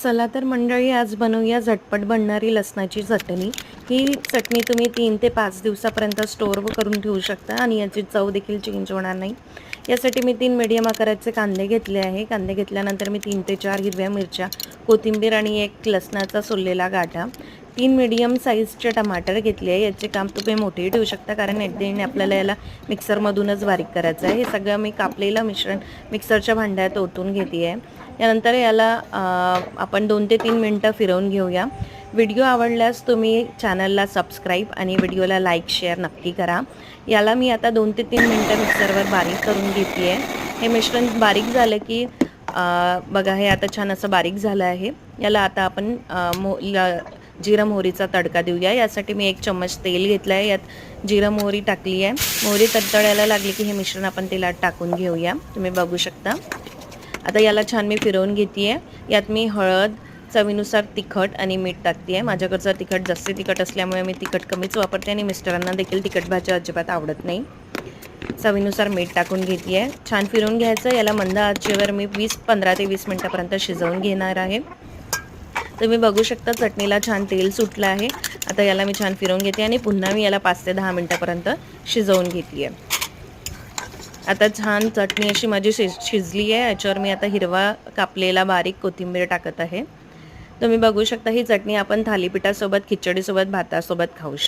चला तर मंडळी, आज बनवूया झटपट बनणारी लसणाची चटणी। ही चटणी तुम्ही 3 ते 5 दिवसापर्यंत स्टोअर करून ठेवू शकता आणि याची चव देखील चेंज होणार नाही। यासाठी मी 3 मीडियम आकाराचे कांदे घेतले आहे। कांदे घेतल्यानंतर मी 3 ते 4 हिरव्या मिरच्या, कोथिंबीर आणि एक लसणाचा सोललेला गाठा, 3 मीडियम साईजचे टमाटर घेतले आहे। याचे काम तुम्ही मोठेही ठेवू शकता, कारण ॲट द एंड आपल्याला याला मिक्सरमधूनच बारीक करायचं आहे। हे सगळं मी कापलेलं मिश्रण मिक्सरच्या भांड्यात ओतून घेते आहे। यानंतर याला आपण 2 ते 3 मिनिटं फिरवून घेऊया। व्हिडिओ आवडल्यास तुम्ही चॅनलला सबस्क्राईब आणि व्हिडिओला लाईक शेअर नक्की करा। याला मी आता 2 ते 3 मिनिटं मिक्सरवर बारीक करून घेते आहे। हे मिश्रण बारीक झालं की बघा, हे आता छान असं बारीक झालं आहे। याला आता आपण जिरं मोहरीचा तडका देऊया। यासाठी मी 1 चम्मच तेल घेतलं आहे। यात जिरं मोहरी टाकली आहे। मोहरी तडतडायला लागली की हे मिश्रण आपण तेलात टाकून घेऊया। तुम्ही बघू शकता। आता याला छान मी फिरवून घेते आहे। यात मी हळद, चवीनुसार तिखट आणि मीठ टाकते आहे। माझ्याकडचं तिखट जास्त तिखट असल्यामुळे मी तिखट कमीच वापरते आणि मिस्टरांना देखील तिखट भाज्या अजिबात आवडत नाही। चवीनुसार मीठ टाकून घेते आहे। छान फिरवून घ्यायचं। याला मंद आचेवर मी 15 ते 20 मिनिटापर्यंत शिजवून घेणार आहे। तुम्ही बघू शकता चटणीला छान तेल सुटलं आहे। आता याला मी छान फिरवून घेते आणि पुन्हा मी याला 5 ते 10 मिनिटापर्यंत शिजवून घेते आहे। आता छान चटणी अशी माझी शिजली आहे। याच्यावर मी आता हिरवा कापलेला बारीक कोथिंबीर टाकत आहे। तुम्ही बघू शकता, ही चटणी आपण थालीपीठासोबत, खिचडीसोबत, भातासोबत खाऊ शकता।